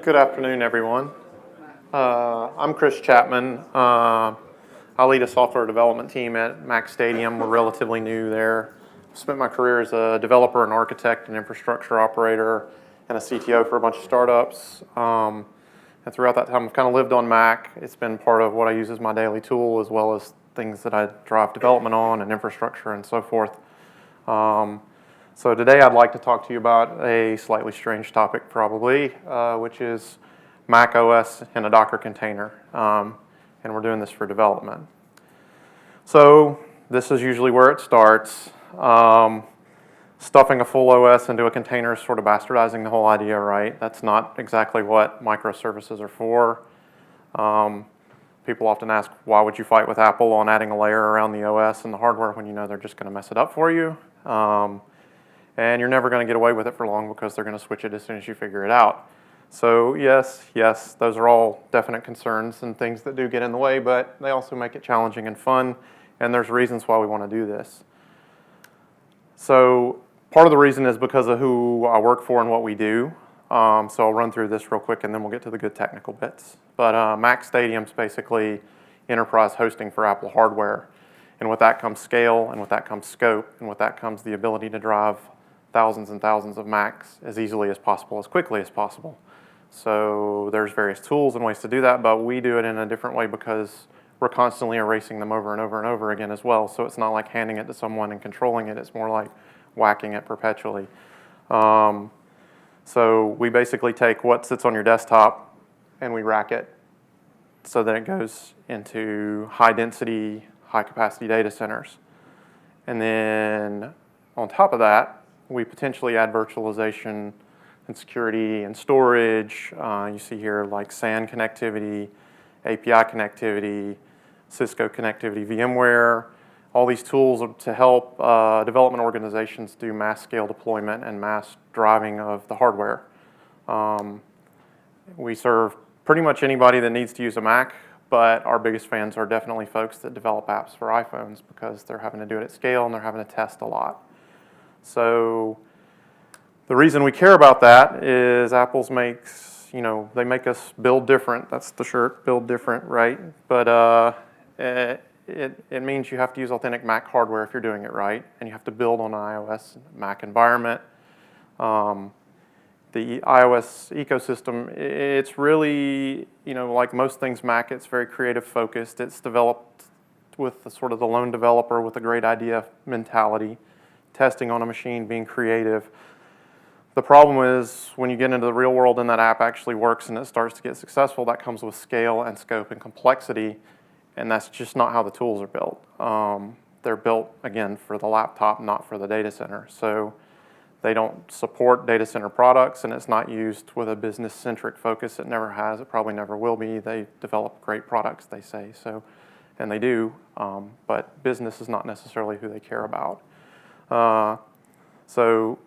Good afternoon, everyone. I'm Chris Chapman. I lead a software development team at Mac Stadium. We're relatively new there. Spent my career as a developer, an architect, an infrastructure operator, and a CTO for a bunch of startups. And throughout that time, I've kind of lived on Mac. It's been part of what I use as my daily tool, as well as things that I drive development on and infrastructure and so forth. So today I'd like to talk to you about a slightly strange topic probably, which is Mac OS in a Docker container. And we're doing this for development. So this is usually where it starts. Stuffing a full OS into a container is sort of bastardizing the whole idea, right? That's not exactly what microservices are for. People often ask, why would you fight with Apple on adding a layer around the OS and the hardware when you know they're just going to mess it up for you? And you're never going to get away with it for long because they're going to switch it as soon as you figure it out. So yes, those are all definite concerns and things that do get in the way, but they also make it challenging and fun, and there's reasons why we want to do this. So part of the reason is because of who I work for and what we do. So I'll run through this real quick and then we'll get to the good technical bits. But Mac Stadium's basically enterprise hosting for Apple hardware. And with that comes scale, and with that comes scope, and with that comes the ability to drive thousands and thousands of Macs as easily as possible, as quickly as possible. So there's various tools and ways to do that, but we do it in a different way because we're constantly erasing them over and over and over again as well. So it's not like handing it to someone and controlling it. It's more like whacking it perpetually. So we basically take what sits on your desktop and we rack it so that it goes into high-density, high-capacity data centers. And then on top of that, we potentially add virtualization and security and storage. You see here like SAN connectivity, API connectivity, Cisco connectivity, VMware, all these tools to help development organizations do mass scale deployment and mass driving of the hardware. We serve pretty much anybody that needs to use a Mac, but our biggest fans are definitely folks that develop apps for iPhones because they're having to do it at scale and they're having to test a lot. So the reason we care about that is Apple's they make us build different. That's the shirt, build different, right? But it means you have to use authentic Mac hardware if you're doing it right, and you have to build on an iOS Mac environment. The iOS ecosystem, it's really, like most things Mac, it's very creative focused. It's developed with the lone developer with a great idea mentality, testing on a machine, being creative. The problem is when you get into the real world and that app actually works and it starts to get successful, that comes with scale and scope and complexity, and that's just not how the tools are built. They're built, again, for the laptop, not for the data center. So they don't support data center products, and it's not used with a business-centric focus. It never has. It probably never will be. They develop great products, they say, and they do, but business is not necessarily who they care about. So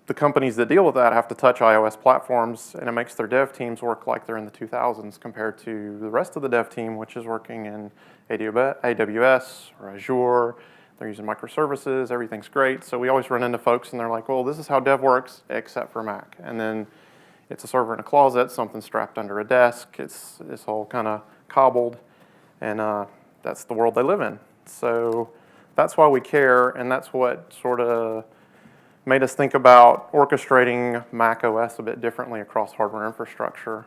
the companies that deal with that have to touch iOS platforms, and it makes their dev teams work like they're in the 2000s compared to the rest of the dev team, which is working in AWS or Azure. They're using microservices. Everything's great. So we always run into folks, and they're like, well, this is how dev works, except for Mac. And then it's a server in a closet, something strapped under a desk. It's all kind of cobbled, and that's the world they live in. So that's why we care, and that's what sort of made us think about orchestrating Mac OS a bit differently across hardware infrastructure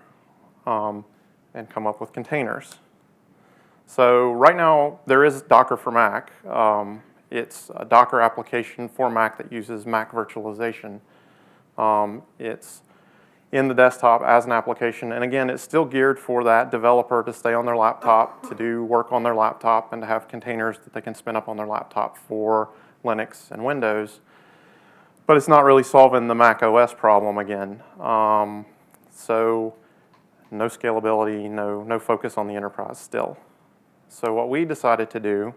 and come up with containers. So right now, there is Docker for Mac. It's a Docker application for Mac that uses Mac virtualization. It's in the desktop as an application, and again, it's still geared for that developer to stay on their laptop, to do work on their laptop, and to have containers that they can spin up on their laptop for Linux and Windows. But it's not really solving the Mac OS problem again. So no scalability, no focus on the enterprise still. So what we decided to do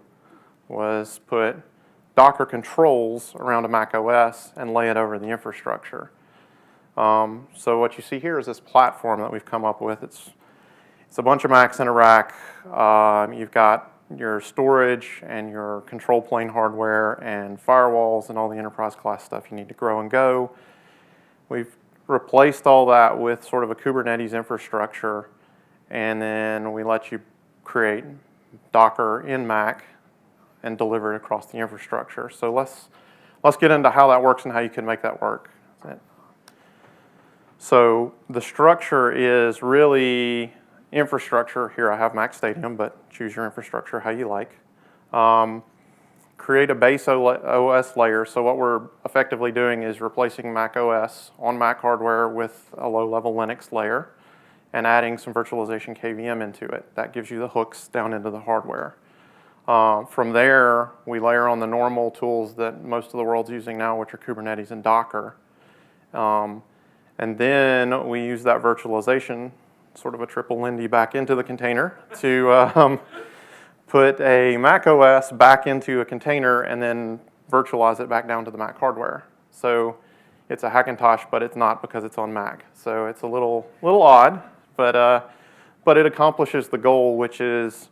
was put Docker controls around a Mac OS and lay it over the infrastructure. So what you see here is this platform that we've come up with. It's a bunch of Macs in a rack. You've got your storage and your control plane hardware and firewalls and all the enterprise class stuff you need to grow and go. We've replaced all that with sort of a Kubernetes infrastructure, and then we let you create Docker in Mac and deliver it across the infrastructure. So let's get into how that works and how you can make that work. So the structure is really infrastructure. Here I have Mac Stadium, but choose your infrastructure how you like. Create a base OS layer. So what we're effectively doing is replacing Mac OS on Mac hardware with a low-level Linux layer and adding some virtualization KVM into it. That gives you the hooks down into the hardware. From there, we layer on the normal tools that most of the world's using now, which are Kubernetes and Docker. And then we use that virtualization, sort of a triple Lindy, back into the container to put a Mac OS back into a container and then virtualize it back down to the Mac hardware. So it's a Hackintosh, but it's not because it's on Mac. So it's a little odd, but it accomplishes the goal, which is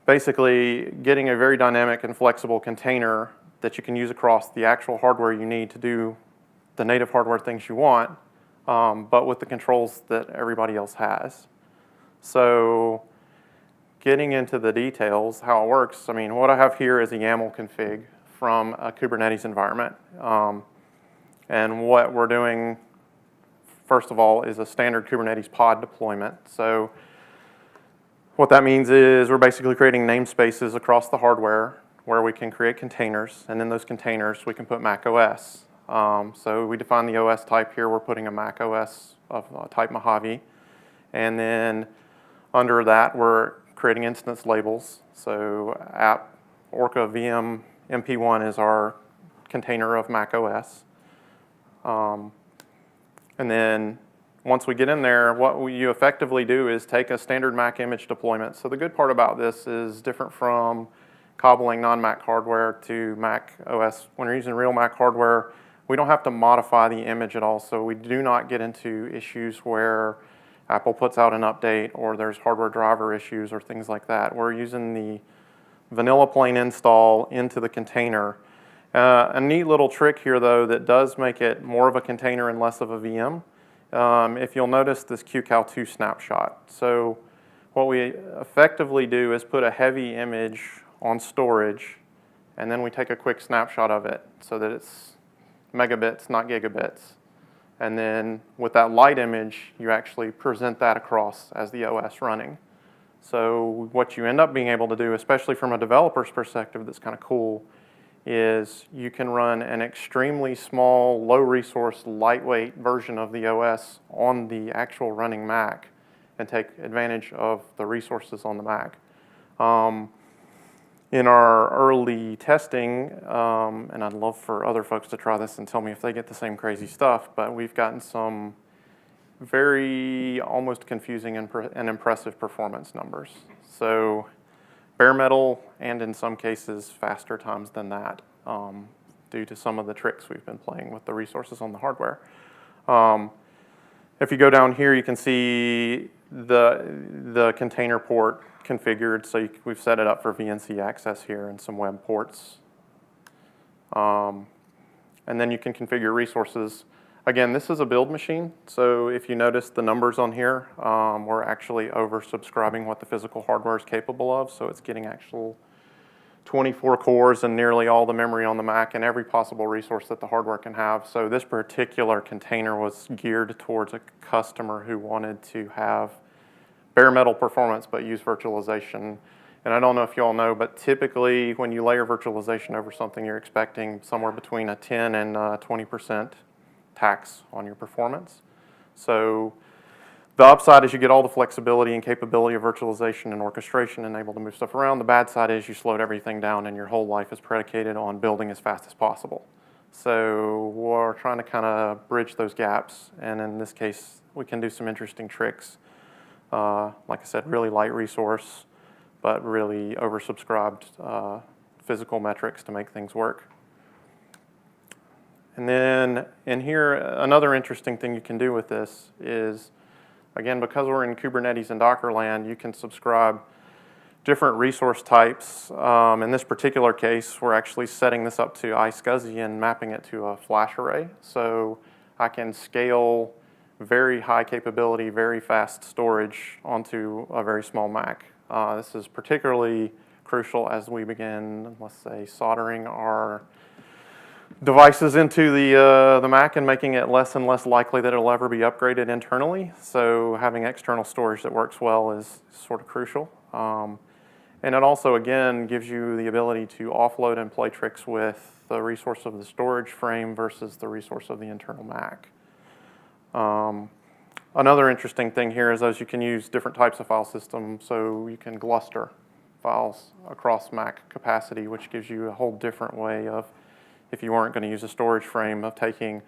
basically getting a very dynamic and flexible container that you can use across the actual hardware you need to do the native hardware things you want, but with the controls that everybody else has. So getting into the details, how it works, I mean, what I have here is a YAML config from a Kubernetes environment. And what we're doing, first of all, is a standard Kubernetes pod deployment. So what that means is we're basically creating namespaces across the hardware where we can create containers, and in those containers we can put Mac OS. So we define the OS type here. We're putting a Mac OS of type Mojave. And then under that, we're creating instance labels. So app Orca VM MP1 is our container of Mac OS. And then once we get in there, what you effectively do is take a standard Mac image deployment. So the good part about this is different from cobbling non-Mac hardware to Mac OS. When you're using real Mac hardware, we don't have to modify the image at all. So we do not get into issues where Apple puts out an update or there's hardware driver issues or things like that. We're using the vanilla plain install into the container. A neat little trick here, though, that does make it more of a container and less of a VM. If you'll notice this QCal2 snapshot. So what we effectively do is put a heavy image on storage, and then we take a quick snapshot of it so that it's megabits, not gigabits. And then with that light image, you actually present that across as the OS running. So what you end up being able to do, especially from a developer's perspective that's kind of cool, is you can run an extremely small, low-resource, lightweight version of the OS on the actual running Mac and take advantage of the resources on the Mac. In our early testing, and I'd love for other folks to try this and tell me if they get the same crazy stuff, but we've gotten some very almost confusing and impressive performance numbers. So bare metal, and in some cases faster times than that, due to some of the tricks we've been playing with the resources on the hardware. If you go down here, you can see the container port configured. So we've set it up for VNC access here and some web ports. And then you can configure resources. Again, this is a build machine, so if you notice the numbers on here, we're actually oversubscribing what the physical hardware is capable of, so it's getting actual 24 cores and nearly all the memory on the Mac and every possible resource that the hardware can have. So this particular container was geared towards a customer who wanted to have bare metal performance but use virtualization. And I don't know if you all know, but typically when you layer virtualization over something, you're expecting somewhere between a 10 and 20% tax on your performance. So the upside is you get all the flexibility and capability of virtualization and orchestration and able to move stuff around. The bad side is you slowed everything down and your whole life is predicated on building as fast as possible. So we're trying to kind of bridge those gaps, and in this case we can do some interesting tricks. Like I said, really light resource, but really oversubscribed physical metrics to make things work. And then in here, another interesting thing you can do with this is, again, because we're in Kubernetes and Docker land, you can subscribe different resource types. In this particular case, we're actually setting this up to iSCSI and mapping it to a flash array. So I can scale very high capability, very fast storage onto a very small Mac. This is particularly crucial as we begin, let's say, soldering our devices into the Mac and making it less and less likely that it'll ever be upgraded internally. So having external storage that works well is sort of crucial. And it also, again, gives you the ability to offload and play tricks with the resource of the storage frame versus the resource of the internal Mac. Another interesting thing here is as you can use different types of file systems, so you can cluster files across Mac capacity, which gives you a whole different way of, if you weren't going to use a storage frame, of taking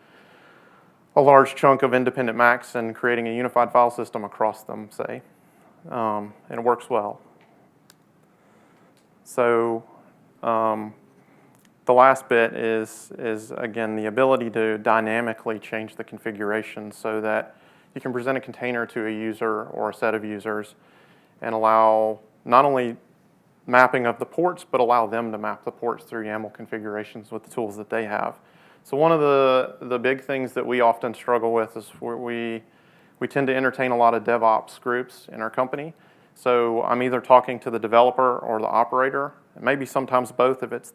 a large chunk of independent Macs and creating a unified file system across them, say. And it works well. So the last bit is again, the ability to dynamically change the configuration so that you can present a container to a user or a set of users and allow not only mapping of the ports, but allow them to map the ports through YAML configurations with the tools that they have. So one of the big things that we often struggle with is we tend to entertain a lot of DevOps groups in our company. So I'm either talking to the developer or the operator, maybe sometimes both if it's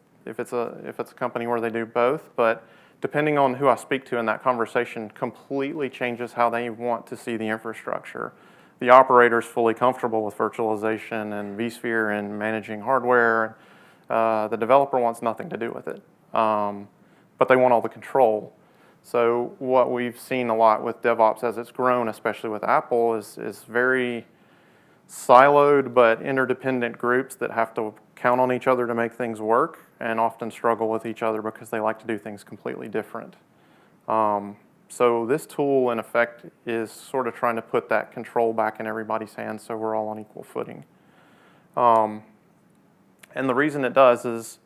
a company where they do both, but depending on who I speak to in that conversation completely changes how they want to see the infrastructure. The operator is fully comfortable with virtualization and vSphere and managing hardware. The developer wants nothing to do with it, but they want all the control. So what we've seen a lot with DevOps as it's grown, especially with Apple, is very siloed but interdependent groups that have to count on each other to make things work and often struggle with each other because they like to do things completely different. So this tool, in effect, is sort of trying to put that control back in everybody's hands so we're all on equal footing. And the reason it does is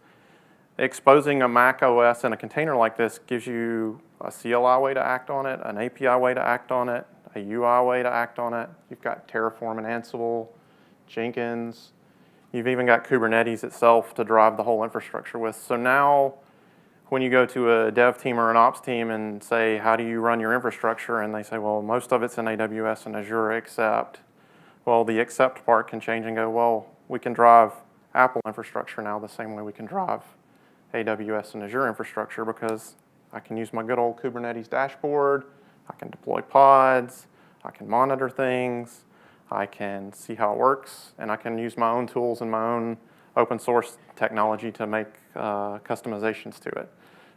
exposing a Mac OS in a container like this gives you a CLI way to act on it, an API way to act on it, a UI way to act on it. You've got Terraform and Ansible, Jenkins. You've even got Kubernetes itself to drive the whole infrastructure with. So now when you go to a dev team or an ops team and say, how do you run your infrastructure? And they say, well, most of it's in AWS and Azure except. Well, the except part can change and go, well, we can drive Apple infrastructure now the same way we can drive AWS and Azure infrastructure because I can use my good old Kubernetes dashboard. I can deploy pods, I can monitor things, I can see how it works, and I can use my own tools and my own open source technology to make customizations to it.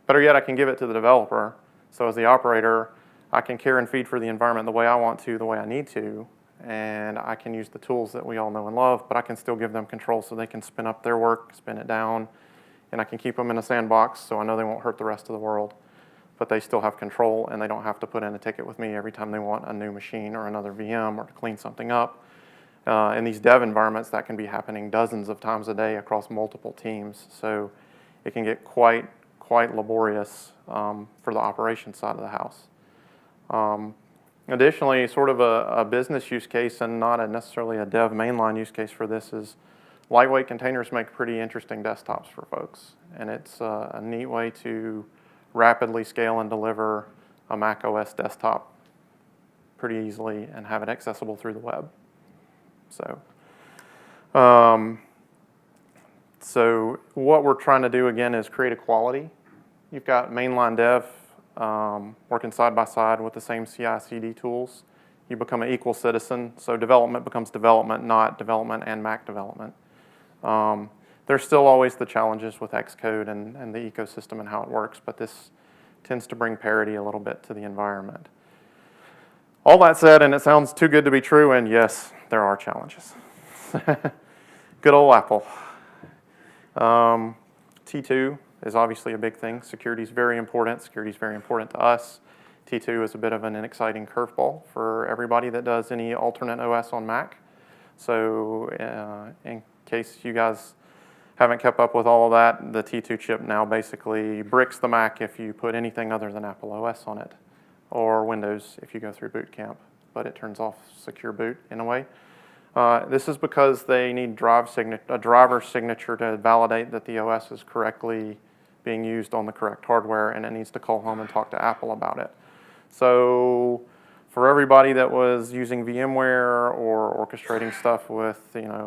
Better yet, I can give it to the developer. So as the operator, I can care and feed for the environment the way I want to, the way I need to, and I can use the tools that we all know and love, but I can still give them control so they can spin up their work, spin it down, and I can keep them in a sandbox so I know they won't hurt the rest of the world. But they still have control and they don't have to put in a ticket with me every time they want a new machine or another VM or to clean something up. In these dev environments, that can be happening dozens of times a day across multiple teams. So it can get quite laborious for the operations side of the house. Additionally, sort of a business use case and not necessarily a dev mainline use case for this is lightweight containers make pretty interesting desktops for folks. And it's a neat way to rapidly scale and deliver a Mac OS desktop pretty easily and have it accessible through the web. So what we're trying to do again is create equality. You've got mainline dev working side by side with the same CI/CD tools. You become an equal citizen, so development becomes development, not development and Mac development. There's still always the challenges with Xcode and the ecosystem and how it works, but this tends to bring parity a little bit to the environment. All that said, and it sounds too good to be true, and yes, there are challenges. Good old Apple. T2 is obviously a big thing. Security is very important. Security is very important to us. T2 is a bit of an exciting curveball for everybody that does any alternate OS on Mac. So in case you guys haven't kept up with all of that, the T2 chip now basically bricks the Mac if you put anything other than Apple OS on it, or Windows if you go through boot camp, but it turns off secure boot in a way. This is because they need a driver signature to validate that the OS is correctly being used on the correct hardware, and it needs to call home and talk to Apple about it. So for everybody that was using VMware or orchestrating stuff with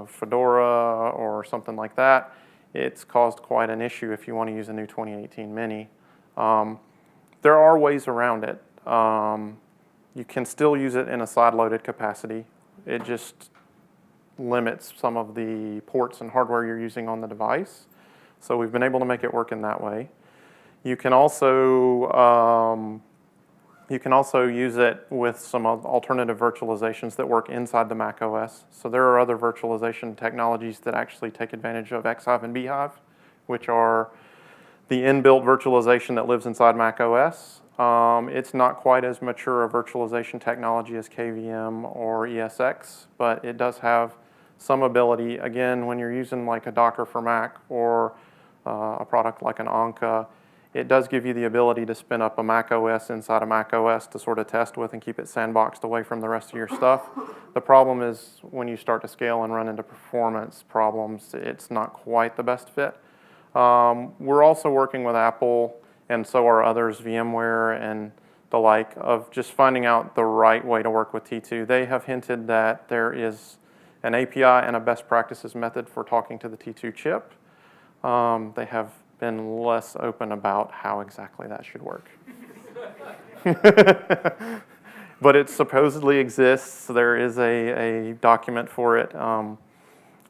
Fedora or something like that, it's caused quite an issue if you want to use a new 2018 Mini. There are ways around it. You can still use it in a side-loaded capacity. It just limits some of the ports and hardware you're using on the device. So we've been able to make it work in that way. You can also use it with some alternative virtualizations that work inside the Mac OS. So there are other virtualization technologies that actually take advantage of Xhive and Beehive, which are the inbuilt virtualization that lives inside Mac OS. It's not quite as mature a virtualization technology as KVM or ESX, but it does have some ability. Again, when you're using like a Docker for Mac or a product like an Anka, it does give you the ability to spin up a Mac OS inside a Mac OS to sort of test with and keep it sandboxed away from the rest of your stuff. The problem is when you start to scale and run into performance problems, it's not quite the best fit. We're also working with Apple, and so are others, VMware and the like, of just finding out the right way to work with T2. They have hinted that there is an API and a best practices method for talking to the T2 chip. They have been less open about how exactly that should work. But it supposedly exists. There is a document for it.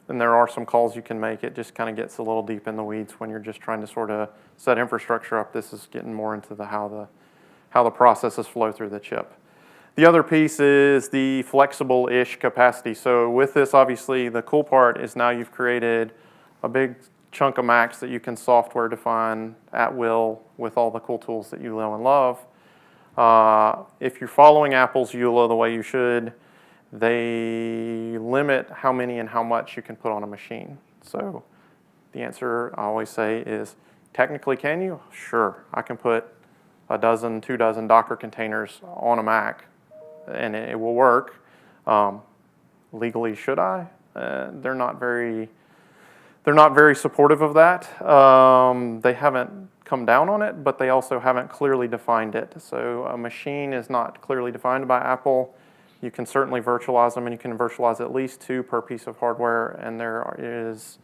And there are some calls you can make. It just kind of gets a little deep in the weeds when you're just trying to sort of set infrastructure up. This is getting more into how the processes flow through the chip. The other piece is the flexible-ish capacity. So with this, obviously, the cool part is now you've created a big chunk of Macs that you can software define at will with all the cool tools that you know and love. If you're following Apple's EULA the way you should, they limit how many and how much you can put on a machine. So the answer I always say is, technically, can you? Sure, I can put a dozen, 2 dozen Docker containers on a Mac, and it will work. Legally, should I? They're not very supportive of that. They haven't come down on it, but they also haven't clearly defined it. So a machine is not clearly defined by Apple. You can certainly virtualize them, and you can virtualize at least 2 per piece of hardware. And there is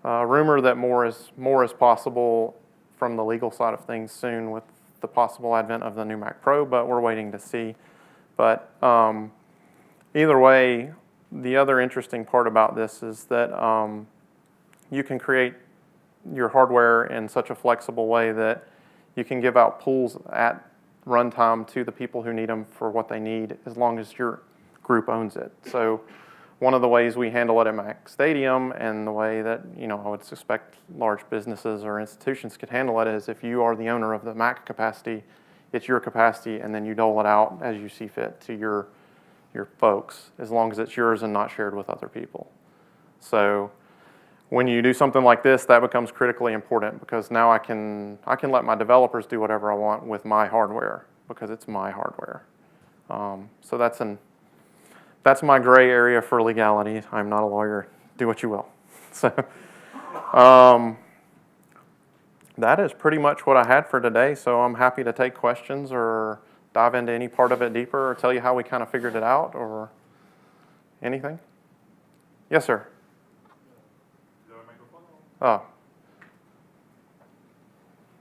a rumor that more is possible from the legal side of things soon with the possible advent of the new Mac Pro, but we're waiting to see. But either way, the other interesting part about this is that you can create your hardware in such a flexible way that you can give out pools at runtime to the people who need them for what they need, as long as your group owns it. So one of the ways we handle it at Mac Stadium, and the way that I would suspect large businesses or institutions could handle it, is if you are the owner of the Mac capacity, it's your capacity, and then you dole it out as you see fit to your folks, as long as it's yours and not shared with other people. So when you do something like this, that becomes critically important, because now I can let my developers do whatever I want with my hardware, because it's my hardware. So that's my gray area for legality. I'm not a lawyer. Do what you will. So that is pretty much what I had for today. So I'm happy to take questions or dive into any part of it deeper, or tell you how we kind of figured it out, or anything. Yes, sir. Oh.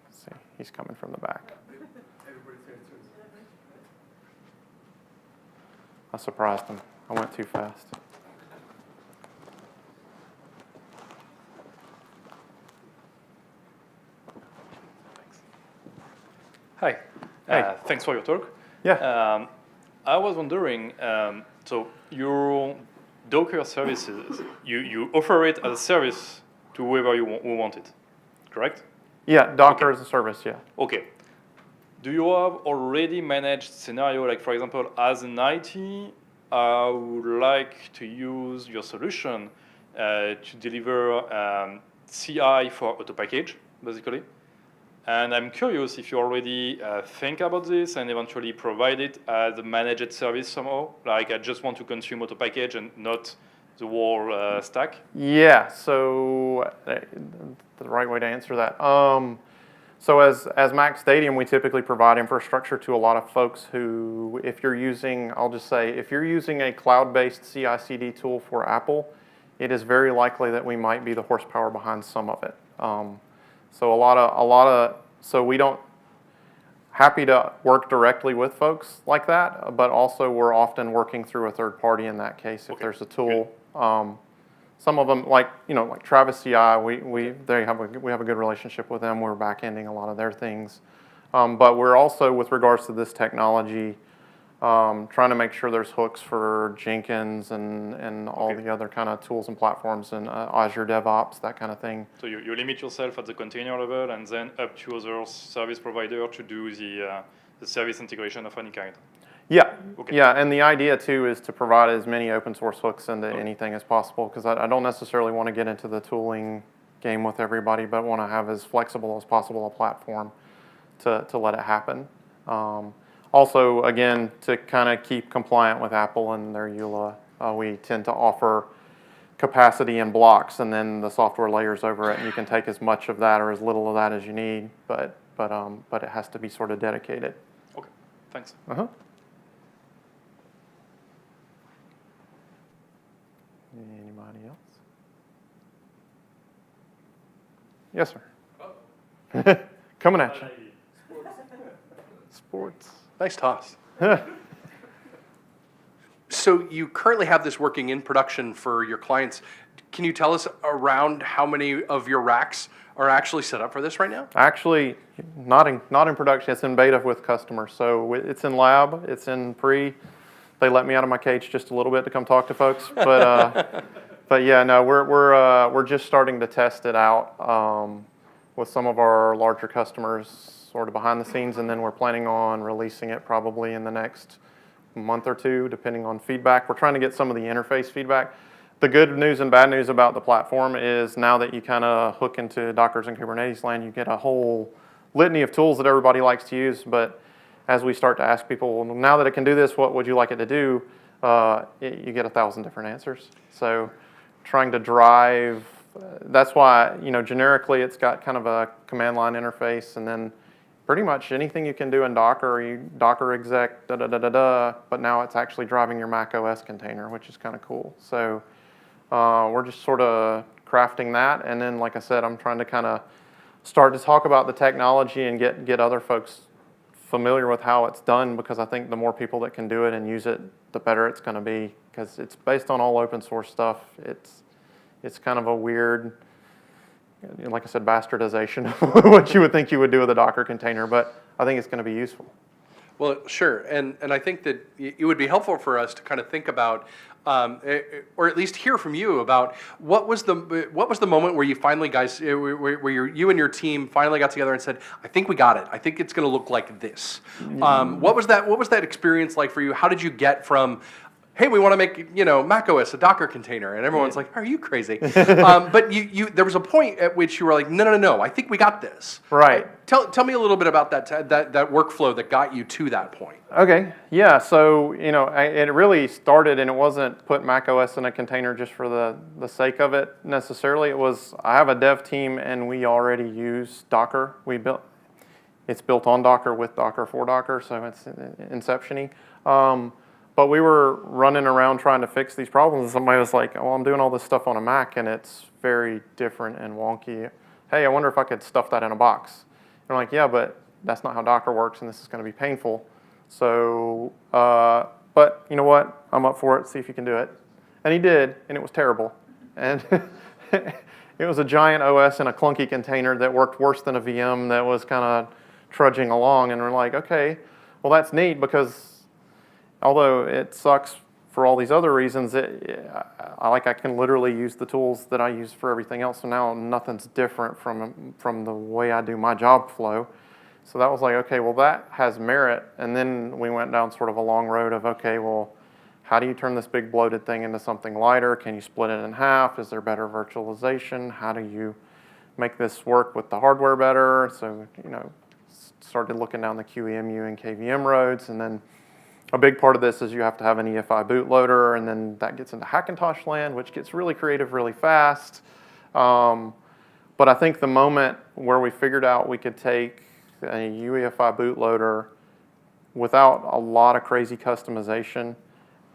Let's see, he's coming from the back. I surprised him. I went too fast. Hi. Hey. Thanks for your talk. Yeah. I was wondering, so your Docker services, you offer it as a service to whoever who want it, correct? Yeah, Docker as a service, yeah. Okay. Do you have already managed scenario, like for example, as an IT, I would like to use your solution to deliver CI for auto package, basically. And I'm curious if you already think about this and eventually provide it as a managed service somehow. Like I just want to consume auto package and not the whole stack. Yeah, so the right way to answer that. So as Mac Stadium, we typically provide infrastructure to a lot of folks who, if you're using, I'll just say, if you're using a cloud-based CI/CD tool for Apple, it is very likely that we might be the horsepower behind some of it. So we don't, happy to work directly with folks like that, but also we're often working through a third party in that case if there's a tool. Some of them, like Travis CI, we have a good relationship with them. We're back-ending a lot of their things, but we're also, with regards to this technology, trying to make sure there's hooks for Jenkins and all the other kind of tools and platforms and Azure DevOps, that kind of thing. So you limit yourself at the container level and then up to other service provider to do the service integration of any kind. Yeah, yeah, and the idea too is to provide as many open source hooks into anything as possible, because I don't necessarily want to get into the tooling game with everybody, but want to have as flexible as possible a platform to let it happen. Also, again, to kind of keep compliant with Apple and their EULA, we tend to offer capacity in blocks, and then the software layers over it, and you can take as much of that or as little of that as you need, but it has to be sort of dedicated. Okay, thanks. Anybody else? Yes, sir. Coming at you. Sports. Nice toss. So you currently have this working in production for your clients. Can you tell us around how many of your racks are actually set up for this right now? Actually, not in production. It's in beta with customers. So it's in lab. It's in pre. They let me out of my cage just a little bit to come talk to folks, but yeah, no, we're just starting to test it out with some of our larger customers, sort of behind the scenes, and then we're planning on releasing it probably in the next month or two, depending on feedback. We're trying to get some of the interface feedback. The good news and bad news about the platform is now that you kind of hook into Docker's and Kubernetes land, you get a whole litany of tools that everybody likes to use, but as we start to ask people, well, now that it can do this, what would you like it to do? You get 1,000 different answers. So trying to drive, that's why, generically it's got kind of a command line interface, and then pretty much anything you can do in Docker, Docker exec, but now it's actually driving your Mac OS container, which is kind of cool. So we're just sort of crafting that, and then, like I said, I'm trying to kind of start to talk about the technology and get other folks familiar with how it's done, because I think the more people that can do it and use it, the better it's going to be, because it's based on all open source stuff. It's kind of a weird, like I said, bastardization of what you would think you would do with a Docker container, but I think it's going to be useful. Well, sure, and I think that it would be helpful for us to kind of think about, or at least hear from you about what was the moment where you finally, guys, where you and your team finally got together and said, I think we got it. I think it's going to look like this. What was that experience like for you? How did you get from, hey, we want to make Mac OS a Docker container, and everyone's like, are you crazy? But there was a point at which you were like, no, I think we got this. Right. Tell me a little bit about that workflow that got you to that point. Okay, yeah. So it really started, and it wasn't put Mac OS in a container just for the sake of it necessarily. It was, I have a dev team, and we already use Docker. It's built on Docker with Docker for Docker, so it's inception-y. But we were running around trying to fix these problems, and somebody was like, well, I'm doing all this stuff on a Mac, and it's very different and wonky. Hey, I wonder if I could stuff that in a box. And I'm like, yeah, but that's not how Docker works, and this is going to be painful. So, but you know what? I'm up for it. See if you can do it. And he did, and it was terrible. And it was a giant OS in a clunky container that worked worse than a VM that was kind of trudging along. And we're like, okay, well, that's neat, because although it sucks for all these other reasons, I can literally use the tools that I use for everything else. So now nothing's different from the way I do my job flow. So that was like, okay, well, that has merit. And then we went down sort of a long road of, okay, well, how do you turn this big bloated thing into something lighter? Can you split it in half? Is there better virtualization? How do you make this work with the hardware better? So, started looking down the QEMU and KVM roads, and then a big part of this is you have to have an EFI bootloader, and then that gets into Hackintosh land, which gets really creative really fast. But I think the moment where we figured out we could take a UEFI bootloader without a lot of crazy customization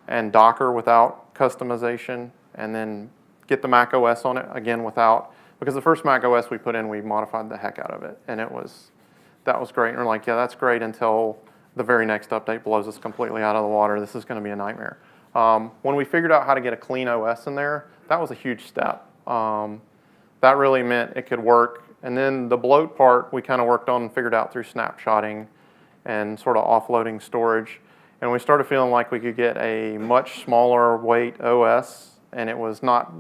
and Docker without customization, and then get the Mac OS on it again without, because the first Mac OS we put in, we modified the heck out of it, and that was great. And we're like, yeah, that's great until the very next update blows us completely out of the water. This is going to be a nightmare. When we figured out how to get a clean OS in there, that was a huge step. That really meant it could work. And then the bloat part we kind of worked on and figured out through snapshotting and sort of offloading storage. And we started feeling like we could get a much smaller weight OS, and it was not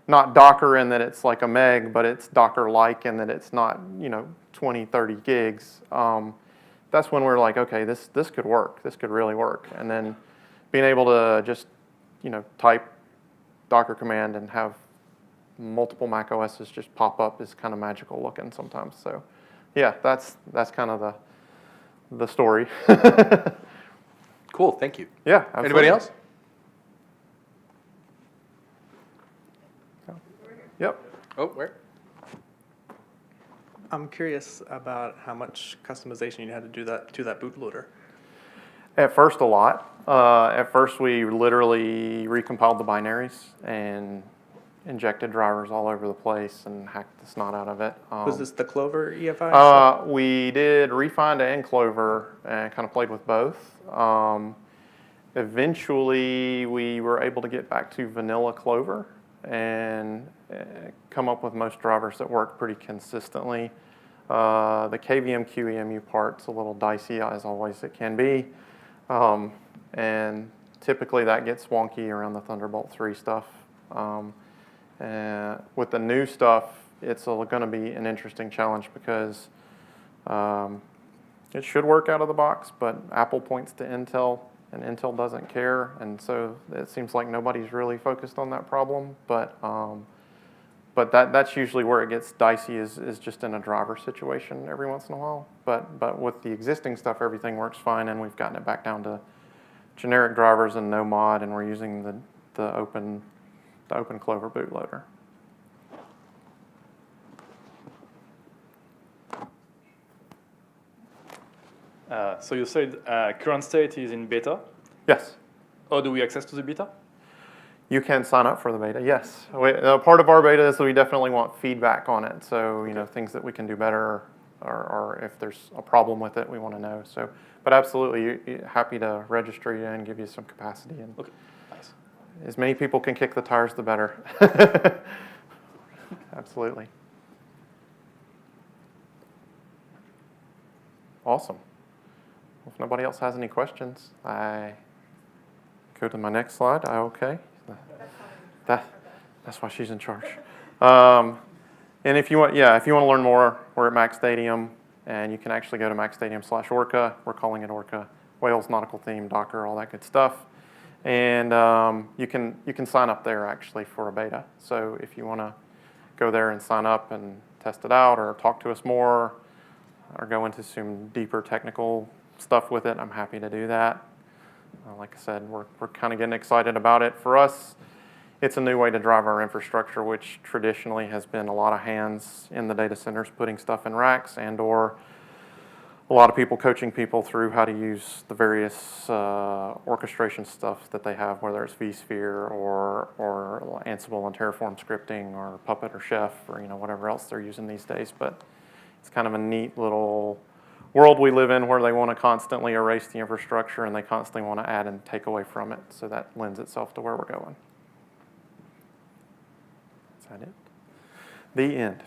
Docker in that it's like a meg, but it's Docker-like in that it's not 20, 30 gigs. That's when we're like, okay, this could work. This could really work. And then being able to just type Docker command and have multiple Mac OSs just pop up is kind of magical looking sometimes. So yeah, that's kind of the story. Cool, thank you. Yeah, absolutely. Anybody else? Yep. Oh, where? I'm curious about how much customization you had to do to that bootloader. At first, a lot. At first, we literally recompiled the binaries and injected drivers all over the place and hacked the snot out of it. Was this the Clover EFI? We did Refind and Clover and kind of played with both. Eventually, we were able to get back to vanilla Clover and come up with most drivers that work pretty consistently. The KVM QEMU part's a little dicey, as always it can be. And typically that gets wonky around the Thunderbolt 3 stuff. With the new stuff, it's going to be an interesting challenge because it should work out of the box, but Apple points to Intel, and Intel doesn't care, and so it seems like nobody's really focused on that problem. But that's usually where it gets dicey is just in a driver situation every once in a while. But with the existing stuff, everything works fine, and we've gotten it back down to generic drivers and no mod, and we're using the open Clover bootloader. So you said current state is in beta. Yes. How do we access to the beta? You can sign up for the beta, yes. Part of our beta is that we definitely want feedback on it. So, things that we can do better, or if there's a problem with it, we want to know. So, but absolutely, happy to register you and give you some capacity. And okay, nice. As many people can kick the tires, the better. Absolutely. Awesome. If nobody else has any questions, I go to my next slide. Okay. That's why she's in charge. And if you want to learn more, we're at Mac Stadium, and you can actually go to macstadium/Orca. We're calling it Orca. Whales, nautical theme, Docker, all that good stuff. And you can sign up there actually for a beta. So if you want to go there and sign up and test it out, or talk to us more, or go into some deeper technical stuff with it, I'm happy to do that. Like I said, we're kind of getting excited about it. For us, it's a new way to drive our infrastructure, which traditionally has been a lot of hands in the data centers putting stuff in racks, and/or a lot of people coaching people through how to use the various orchestration stuff that they have, whether it's vSphere or Ansible and Terraform scripting, or Puppet or Chef, or whatever else they're using these days. But it's kind of a neat little world we live in where they want to constantly erase the infrastructure and they constantly want to add and take away from it. So that lends itself to where we're going. Is that it? The end.